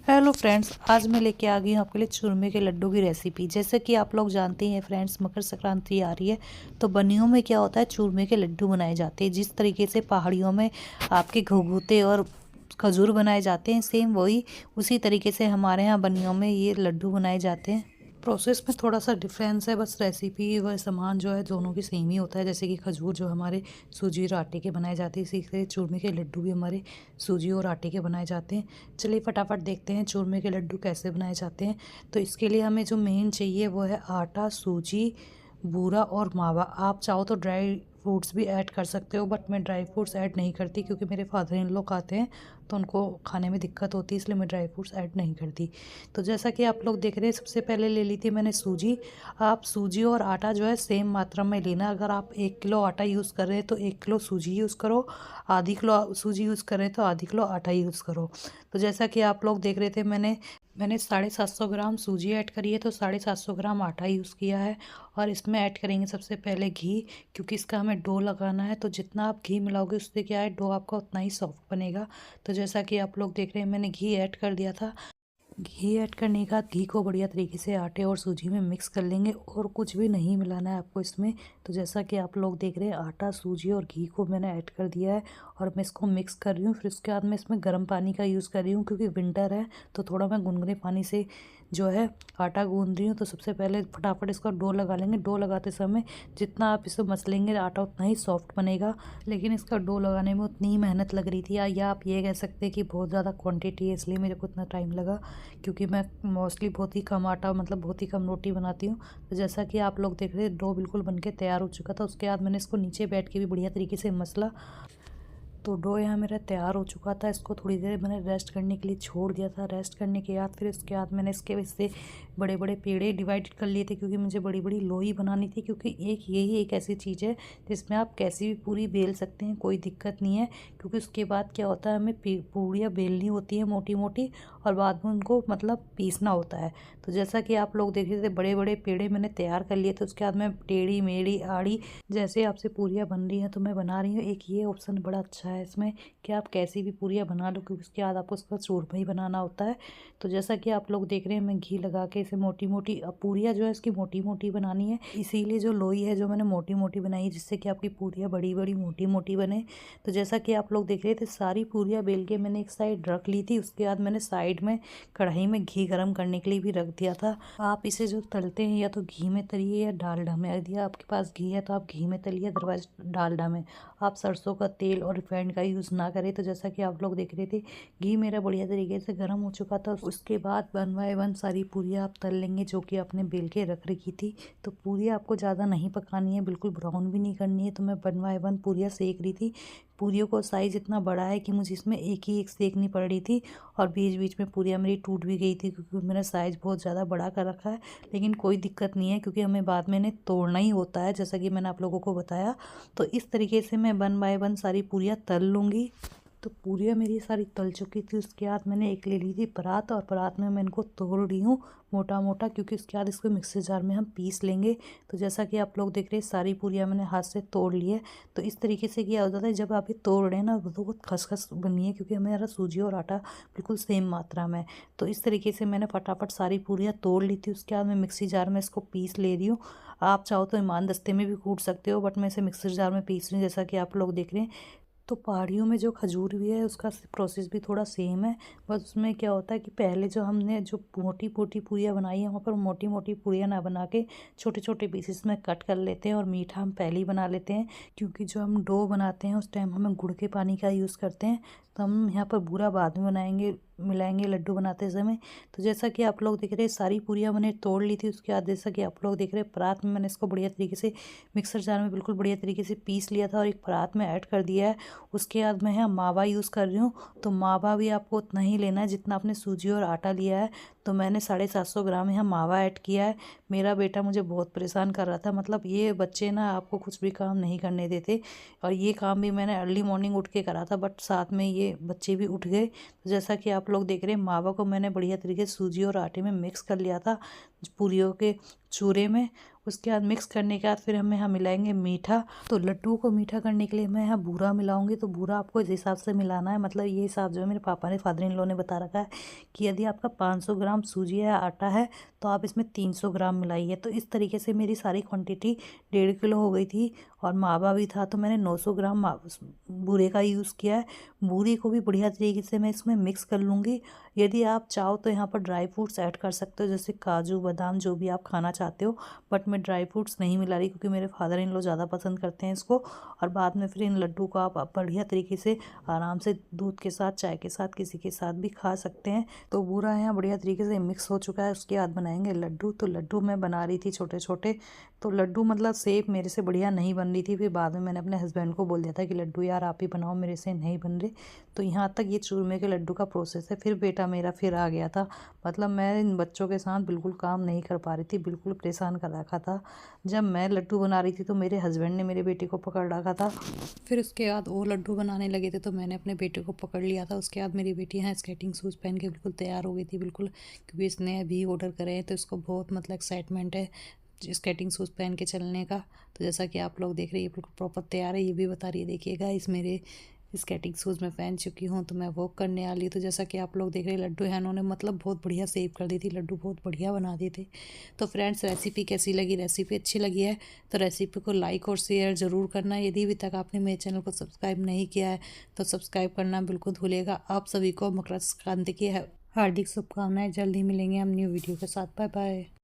Hello friends, आज मैं लेके आ गई हूँ आपके लिए चूरमे के लड्डू की रेसिपी। जैसे कि आप लोग जानते हैं फ्रेंड्स, मकर संक्रांति आ रही है तो बनियों में क्या होता है, चूरमे के लड्डू बनाए जाते हैं। जिस तरीके से पहाड़ियों में आपके घुघुते और खजूर बनाए जाते हैं, सेम वही उसी तरीके से हमारे यहाँ बनियों में ये लड्डू बनाए जाते हैं। प्रोसेस में थोड़ा सा डिफरेंस है, बस रेसिपी व सामान जो है दोनों की सेम ही होता है। जैसे कि खजूर जो हमारे सूजी और आटे के बनाए जाते हैं, इसी तरह चूरमे के लड्डू भी हमारे सूजी और आटे के बनाए जाते हैं। चलिए फटाफट देखते हैं चूरमे के लड्डू कैसे बनाए जाते हैं। तो इसके लिए हमें जो मेन चाहिए वो है आटा, सूजी, बूरा और मावा। आप चाहो तो ड्राई फ्रूट्स भी ऐड कर सकते हो, बट मैं ड्राई फ्रूट्स ऐड नहीं करती क्योंकि मेरे फादर इन लोग खाते हैं तो उनको खाने में दिक्कत होती है, इसलिए मैं ड्राई फ्रूट्स ऐड नहीं करती। तो जैसा कि आप लोग देख रहे हैं, सबसे पहले ले ली थी मैंने सूजी। आप सूजी और आटा जो है सेम मात्रा में लेना। अगर आप 1 किलो आटा यूज़ कर रहे हैं तो 1 किलो सूजी यूज़ करो, आधी किलो सूजी यूज़ कर रहे हैं तो आधी किलो आटा यूज़ करो। तो जैसा कि आप लोग देख रहे थे, मैंने 750 ग्राम सूजी ऐड करी है तो 750 ग्राम आटा यूज़ किया है। और इसमें ऐड करेंगे सबसे पहले घी, क्योंकि इसका हमें डो लगाना है। तो जितना आप घी मिलाओगे उससे क्या है, डो आपका उतना ही सॉफ्ट बनेगा। तो जैसा कि आप लोग देख रहे हैं, मैंने घी ऐड कर दिया था। घी ऐड करने के बाद घी को बढ़िया तरीके से आटे और सूजी में मिक्स कर लेंगे और कुछ भी नहीं मिलाना है आपको इसमें। तो जैसा कि आप लोग देख रहे हैं, आटा, सूजी और घी को मैंने ऐड कर दिया है और मैं इसको मिक्स कर रही हूँ। फिर उसके बाद मैं इसमें गर्म पानी का यूज़ कर रही हूँ, क्योंकि विंटर है तो थोड़ा मैं गुनगुने पानी से जो है आटा गूंद रही हूँ। तो सबसे पहले फटाफट इसका डो लगा लेंगे। डो लगाते समय जितना आप इसे मसलेंगे आटा उतना ही सॉफ्ट बनेगा। लेकिन इसका डो लगाने में उतनी ही मेहनत लग रही थी, या आप ये कह सकते हैं कि बहुत ज़्यादा क्वांटिटी है, इसलिए मेरे को इतना टाइम लगा, क्योंकि मैं मोस्टली बहुत ही कम आटा, मतलब बहुत ही कम रोटी बनाती हूँ। तो जैसा कि आप लोग देख रहे हैं, डो बिल्कुल बनके तैयार हो चुका था। उसके बाद मैंने इसको नीचे बैठ के भी बढ़िया तरीके से मसला। तो डो यहाँ मेरा तैयार हो चुका था। इसको थोड़ी देर मैंने रेस्ट करने के लिए छोड़ दिया था। रेस्ट करने के बाद फिर इसके बाद मैंने इसके से बड़े बड़े पेड़े डिवाइड कर लिए थे, क्योंकि मुझे बड़ी बड़ी लोई बनानी थी। क्योंकि यही एक ऐसी चीज़ है जिसमें आप कैसी भी पूरी बेल सकते हैं, कोई दिक्कत नहीं है। क्योंकि उसके बाद क्या होता है, हमें पूड़ियाँ बेलनी होती है मोटी मोटी, और बाद में उनको मतलब पीसना होता है। तो जैसा कि आप लोग देख रहे थे, बड़े बड़े पेड़े मैंने तैयार कर लिए थे। उसके बाद मैं टेढ़ी मेढ़ी आड़ी जैसे आपसे पूरियाँ बन रही हैं तो मैं बना रही हूँ। एक ये ऑप्शन बड़ा अच्छा है इसमें कि आप कैसी भी पूरियाँ बना लो, क्योंकि उसके बाद आपको उसका चूरमा ही बनाना होता है। तो जैसा कि आप लोग देख रहे हैं, मैं घी लगा के इसे मोटी मोटी, अब पूरियाँ जो है इसकी मोटी मोटी बनानी है, इसीलिए जो लोई है जो मैंने मोटी मोटी बनाई है, जिससे कि आपकी पूरियाँ बड़ी बड़ी मोटी मोटी बने। तो जैसा कि आप लोग देख रहे थे, सारी पूरियाँ बेल के मैंने एक साइड रख ली थी। उसके बाद मैंने साइड में कढ़ाई में घी गर्म करने के लिए भी रख दिया था। आप इसे जो तलते हैं या तो घी में तलिए या डालडा में। यदि आपके पास घी है तो आप घी में तलिए, अदरवाइज डालडा में। आप सरसों का तेल और रिफाइंड का यूज़ ना करें। तो जैसा कि आप लोग देख रहे थे, घी मेरा बढ़िया तरीके से गर्म हो चुका था। उसके बाद 1 बाय 1 सारी पूरियाँ आप तल लेंगे, जो कि आपने बेल के रख रखी थी। तो पूरियाँ आपको ज़्यादा नहीं पकानी है, बिल्कुल ब्राउन भी नहीं करनी है। तो मैं 1 बाय 1 पूरियाँ सेक रही थी। पूरियों को साइज़ इतना बड़ा है कि मुझे इसमें एक ही एक सेकनी पड़ रही थी, और बीच बीच में पूरियाँ मेरी टूट भी गई थी, क्योंकि मैंने साइज़ बहुत ज़्यादा बड़ा कर रखा है। लेकिन कोई दिक्कत नहीं है, क्योंकि हमें बाद में इन्हें तोड़ना ही होता है, जैसा कि मैंने आप लोगों को बताया। तो इस तरीके से मैं 1 बाय 1 सारी पूरियाँ तल लूँगी। तो पूरियाँ मेरी सारी तल चुकी थी। उसके बाद मैंने एक ले ली थी परात, और परात में मैं इनको तोड़ रही हूँ मोटा मोटा, क्योंकि उसके बाद इसको मिक्सर जार में हम पीस लेंगे। तो जैसा कि आप लोग देख रहे हैं, सारी पूरियाँ मैंने हाथ से तोड़ ली है। तो इस तरीके से क्या होता है, जब आप ये तोड़ रहे हैं ना, तो वो खसखस बनी है, क्योंकि हमारा सूजी और आटा बिल्कुल सेम मात्रा में है। तो इस तरीके से मैंने फटाफट सारी पूरियाँ तोड़ ली थी। उसके बाद मैं मिक्सी जार में इसको पीस ले रही हूँ। आप चाहो तो इमाम दस्ते में भी कूट सकते हो, बट मैं इसे मिक्सर जार में पीस रही हूँ, जैसा कि आप लोग देख रहे हैं। तो पहाड़ियों में जो खजूर भी है, उसका प्रोसेस भी थोड़ा सेम है। बस उसमें क्या होता है कि पहले जो हमने जो मोटी मोटी पूरियाँ बनाई है, वहाँ पर मोटी मोटी पूरियाँ ना बना के छोटे छोटे पीसेस में कट कर लेते हैं, और मीठा हम पहले ही बना लेते हैं। क्योंकि जो हम डो बनाते हैं उस टाइम हमें गुड़ के पानी का यूज़ करते हैं, तो हम यहाँ पर बूरा बाद में बनाएंगे, मिलाएंगे लड्डू बनाते समय। तो जैसा कि आप लोग देख रहे हैं, सारी पूरियाँ मैंने तोड़ ली थी। उसके बाद जैसा कि आप लोग देख रहे हैं, परात में मैंने इसको बढ़िया तरीके से मिक्सर जार में बिल्कुल बढ़िया तरीके से पीस लिया था, और एक परात में ऐड कर दिया है। उसके बाद मैं यहाँ मावा यूज़ कर रही हूँ। तो मावा भी आपको उतना ही लेना है जितना आपने सूजी और आटा लिया है। तो मैंने 750 ग्राम यहाँ मावा ऐड किया है। मेरा बेटा मुझे बहुत परेशान कर रहा था, मतलब ये बच्चे ना आपको कुछ भी काम नहीं करने देते, और ये काम भी मैंने अर्ली मॉर्निंग उठ के करा था, बट साथ में ये बच्चे भी उठ गए। तो जैसा कि आप लोग देख रहे हैं, मावा को मैंने बढ़िया तरीके से सूजी और आटे में मिक्स कर लिया था पूरियों के चूरे में। उसके बाद मिक्स करने के बाद फिर हम यहाँ मिलाएंगे मीठा। तो लड्डू को मीठा करने के लिए मैं यहाँ बूरा मिलाऊंगी। तो बूरा आपको इस हिसाब से मिलाना है, मतलब ये हिसाब जो है मेरे पापा ने, फादर इन लॉ ने बता रखा है कि यदि आपका 500 ग्राम सूजी या आटा है तो आप इसमें 300 ग्राम मिलाइए। तो इस तरीके से मेरी सारी क्वांटिटी 1.5 किलो हो गई थी, और मावा भी था तो मैंने 900 ग्राम बूरे का यूज़ किया है। बूरे को भी बढ़िया तरीके से मैं इसमें मिक्स कर लूँगी। यदि आप चाहो तो यहाँ पर ड्राई फ्रूट्स ऐड कर सकते हो, जैसे काजू बादाम जो भी आप खाना चाहते हो, बट मैं ड्राई फ्रूट्स नहीं मिला रही क्योंकि मेरे फादर इन लॉ ज़्यादा पसंद करते हैं इसको। और बाद में फिर इन लड्डू को आप बढ़िया तरीके से आराम से दूध के साथ, चाय के साथ, किसी के साथ भी खा सकते हैं। तो बूरा यहाँ बढ़िया तरीके से मिक्स हो चुका है। उसके बाद बनाएंगे लड्डू। तो लड्डू मैं बना रही थी छोटे छोटे। तो लड्डू मतलब शेप मेरे से बढ़िया नहीं बन रही थी। फिर बाद में मैंने अपने हस्बैंड को बोल दिया था कि लड्डू यार आप ही बनाओ, मेरे से नहीं बन रहे। तो यहाँ तक ये चूरमे के लड्डू का प्रोसेस है। फिर बेटा मेरा फिर आ गया था, मतलब मैं इन बच्चों के साथ बिल्कुल काम नहीं कर पा रही थी, बिल्कुल परेशान कर रखा था। जब मैं लड्डू बना रही थी तो मेरे हस्बैंड ने मेरे बेटे को पकड़ रखा था। फिर उसके बाद वो लड्डू बनाने लगे थे तो मैंने अपने बेटे को पकड़ लिया था। उसके बाद मेरी बेटी यहाँ स्केटिंग शूज़ पहन के बिल्कुल तैयार हो गई थी, बिल्कुल, क्योंकि इसने अभी ऑर्डर करे हैं तो इसको बहुत मतलब एक्साइटमेंट है स्केटिंग शूज़ पहन के चलने का। तो जैसा कि आप लोग देख रहे हैं, ये बिल्कुल प्रॉपर तैयार है। ये भी बता रही है, देखिएगा इस मेरे स्केटिंग शूज़ में पहन चुकी हूँ तो मैं वॉक करने वाली हूँ। तो जैसा कि आप लोग देख रहे हैं, लड्डू है उन्होंने मतलब बहुत बढ़िया सेव कर दी थी, लड्डू बहुत बढ़िया बना दिए थे। तो फ्रेंड्स, रेसिपी कैसी लगी? रेसिपी अच्छी लगी है तो रेसिपी को लाइक और शेयर ज़रूर करना। यदि अभी तक आपने मेरे चैनल को सब्सक्राइब नहीं किया है तो सब्सक्राइब करना बिल्कुल भूलिएगा। आप सभी को मकर संक्रांति की हार्दिक शुभकामनाएं। जल्दी मिलेंगे हम न्यू वीडियो के साथ। Bye bye.